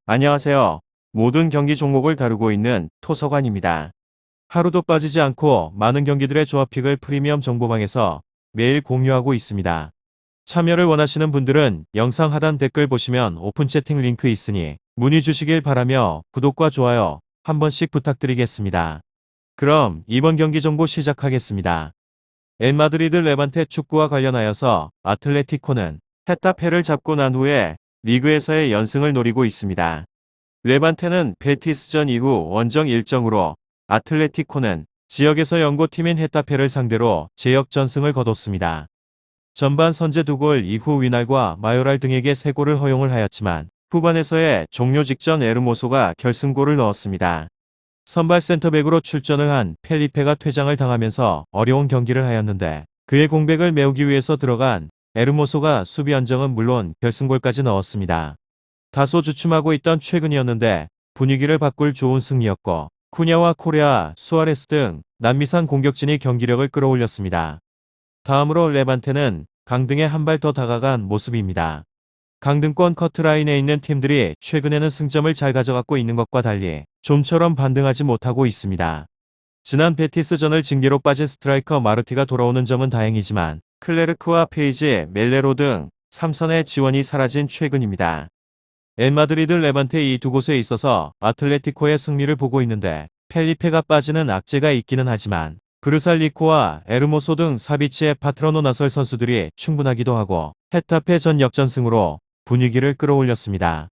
안녕하세요. 모든 경기 종목을 다루고 있는 토서관입니다. 하루도 빠지지 않고 많은 경기들의 조합픽을 프리미엄 정보방에서 매일 공유하고 있습니다. 참여를 원하시는 분들은 영상 하단 댓글 보시면 오픈 채팅 링크 있으니 문의 주시길 바라며 구독과 좋아요 한 번씩 부탁드리겠습니다. 그럼 이번 경기 정보 시작하겠습니다. 엔마드리드 레반테 축구와 관련하여서 아틀레티코는 헤타페를 잡고 난 후에 리그에서의 연승을 노리고 있습니다. 레반테는 베티스전 이후 원정 일정으로, 아틀레티코는 지역에서 연고팀인 헤타페를 상대로 제역전승을 거뒀습니다. 전반 선제 2골 이후 위날과 마요랄 등에게 3골을 허용을 하였지만 후반에서의 종료 직전 에르모소가 결승골을 넣었습니다. 선발 센터백으로 출전을 한 펠리페가 퇴장을 당하면서 어려운 경기를 하였는데 그의 공백을 메우기 위해서 들어간 에르모소가 수비 안정은 물론 결승골까지 넣었습니다. 다소 주춤하고 있던 최근이었는데 분위기를 바꿀 좋은 승리였고 쿠냐와 코레아, 수아레스 등 남미산 공격진이 경기력을 끌어올렸습니다. 다음으로 레반테는 강등에 한 발 더 다가간 모습입니다. 강등권 커트라인에 있는 팀들이 최근에는 승점을 잘 가져가고 있는 것과 달리 좀처럼 반등하지 못하고 있습니다. 지난 베티스전을 징계로 빠진 스트라이커 마르티가 돌아오는 점은 다행이지만 클레르크와 페이지, 멜레로 등 3선의 지원이 사라진 최근입니다. 엔마드리드 레반테 이 두 곳에 있어서 아틀레티코의 승리를 보고 있는데 펠리페가 빠지는 악재가 있기는 하지만 브르살리코와 에르모소 등 사비치의 파트너로 나설 선수들이 충분하기도 하고 헤타페 전 역전승으로 분위기를 끌어올렸습니다.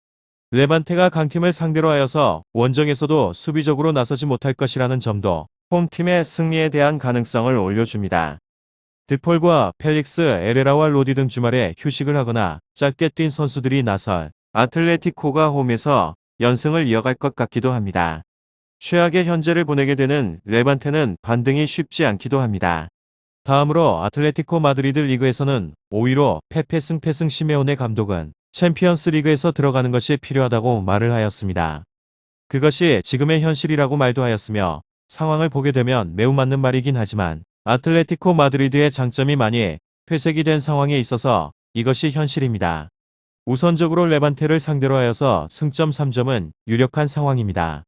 레반테가 강팀을 상대로 하여서 원정에서도 수비적으로 나서지 못할 것이라는 점도 홈팀의 승리에 대한 가능성을 올려줍니다. 드폴과 펠릭스, 에레라와 로디 등 주말에 휴식을 하거나 짧게 뛴 선수들이 나설 아틀레티코가 홈에서 연승을 이어갈 것 같기도 합니다. 최악의 현재를 보내게 되는 레반테는 반등이 쉽지 않기도 합니다. 다음으로 아틀레티코 마드리드 리그에서는 5위로 패승 시메오네 감독은 챔피언스 리그에서 들어가는 것이 필요하다고 말을 하였습니다. 그것이 지금의 현실이라고 말도 하였으며 상황을 보게 되면 매우 맞는 말이긴 하지만 아틀레티코 마드리드의 장점이 많이 회색이 된 상황에 있어서 이것이 현실입니다. 우선적으로 레반테를 상대로 하여서 승점 3점은 유력한 상황입니다.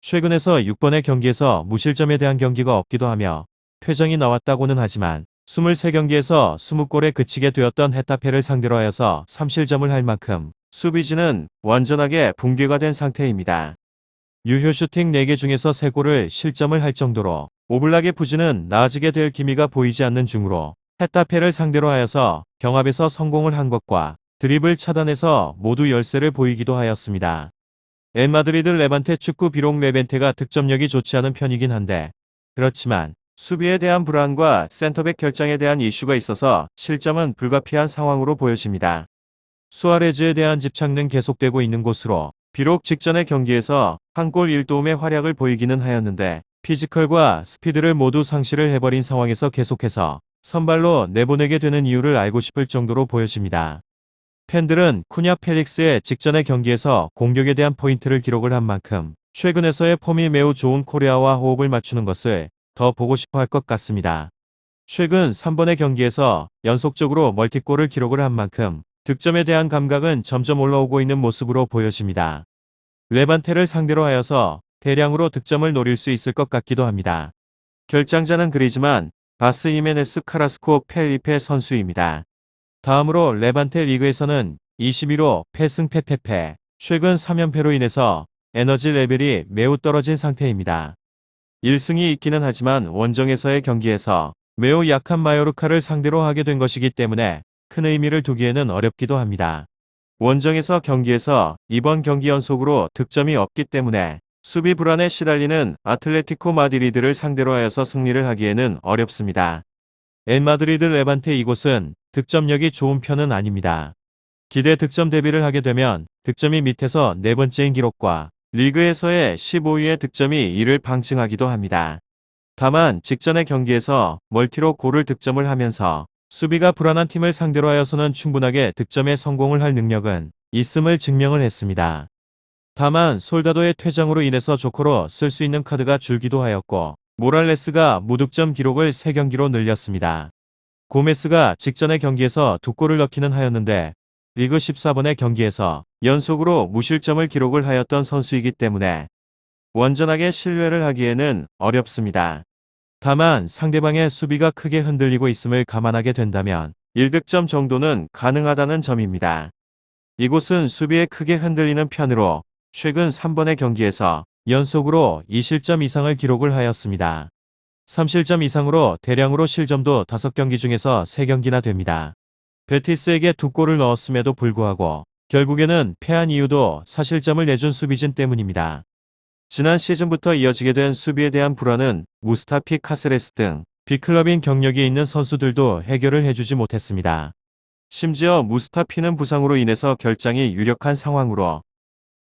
최근에서 6번의 경기에서 무실점에 대한 경기가 없기도 하며 퇴장이 나왔다고는 하지만 23경기에서 20골에 그치게 되었던 헤타페를 상대로 하여서 3실점을 할 만큼 수비진은 완전하게 붕괴가 된 상태입니다. 유효 슈팅 4개 중에서 3골을 실점을 할 정도로 오블락의 부진은 나아지게 될 기미가 보이지 않는 중으로 헤타페를 상대로 하여서 경합에서 성공을 한 것과 드립을 차단해서 모두 열세를 보이기도 하였습니다. 엔마드리드 레반테 축구 비록 레반테가 득점력이 좋지 않은 편이긴 한데 그렇지만 수비에 대한 불안과 센터백 결장에 대한 이슈가 있어서 실점은 불가피한 상황으로 보여집니다. 수아레즈에 대한 집착은 계속되고 있는 곳으로 비록 직전의 경기에서 한 골 1도움의 활약을 보이기는 하였는데 피지컬과 스피드를 모두 상실을 해버린 상황에서 계속해서 선발로 내보내게 되는 이유를 알고 싶을 정도로 보여집니다. 팬들은 쿠냐 펠릭스의 직전의 경기에서 공격에 대한 포인트를 기록을 한 만큼 최근에서의 폼이 매우 좋은 코레아와 호흡을 맞추는 것을 더 보고 싶어 할 것 같습니다. 최근 3번의 경기에서 연속적으로 멀티골을 기록을 한 만큼 득점에 대한 감각은 점점 올라오고 있는 모습으로 보여집니다. 레반테를 상대로 하여서 대량으로 득점을 노릴 수 있을 것 같기도 합니다. 결장자는 그리지만 바스 히메네스 카라스코 펠리페 선수입니다. 다음으로 레반테 리그에서는 21호 패승패패패 최근 3연패로 인해서 에너지 레벨이 매우 떨어진 상태입니다. 1승이 있기는 하지만 원정에서의 경기에서 매우 약한 마요르카를 상대로 하게 된 것이기 때문에 큰 의미를 두기에는 어렵기도 합니다. 원정에서 경기에서 이번 경기 연속으로 득점이 없기 때문에 수비 불안에 시달리는 아틀레티코 마드리드를 상대로 하여서 승리를 하기에는 어렵습니다. 엔마드리드 레반테 이곳은 득점력이 좋은 편은 아닙니다. 기대 득점 대비를 하게 되면 득점이 밑에서 네 번째인 기록과 리그에서의 15위의 득점이 이를 방증하기도 합니다. 다만 직전의 경기에서 멀티로 골을 득점을 하면서 수비가 불안한 팀을 상대로 하여서는 충분하게 득점에 성공을 할 능력은 있음을 증명을 했습니다. 다만 솔다도의 퇴장으로 인해서 조커로 쓸 수 있는 카드가 줄기도 하였고 모랄레스가 무득점 기록을 3경기로 늘렸습니다. 고메스가 직전의 경기에서 2골을 넣기는 하였는데 리그 14번의 경기에서 연속으로 무실점을 기록을 하였던 선수이기 때문에 완전하게 신뢰를 하기에는 어렵습니다. 다만 상대방의 수비가 크게 흔들리고 있음을 감안하게 된다면 1득점 정도는 가능하다는 점입니다. 이곳은 수비에 크게 흔들리는 편으로 최근 3번의 경기에서 연속으로 2실점 이상을 기록을 하였습니다. 3실점 이상으로 대량으로 실점도 5경기 중에서 3경기나 됩니다. 베티스에게 2골을 넣었음에도 불구하고 결국에는 패한 이유도 4실점을 내준 수비진 때문입니다. 지난 시즌부터 이어지게 된 수비에 대한 불안은 무스타피 카세레스 등 B클럽인 경력이 있는 선수들도 해결을 해주지 못했습니다. 심지어 무스타피는 부상으로 인해서 결장이 유력한 상황으로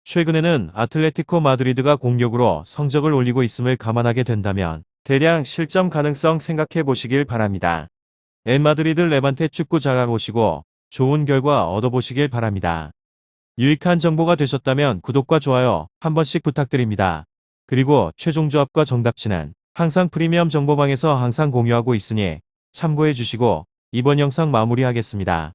최근에는 아틀레티코 마드리드가 공격으로 성적을 올리고 있음을 감안하게 된다면 대량 실점 가능성 생각해 보시길 바랍니다. 마드리드 레반테 축구 잘해보시고 좋은 결과 얻어보시길 바랍니다. 유익한 정보가 되셨다면 구독과 좋아요 한 번씩 부탁드립니다. 그리고 최종 조합과 정답치는 항상 프리미엄 정보방에서 항상 공유하고 있으니 참고해 주시고 이번 영상 마무리하겠습니다.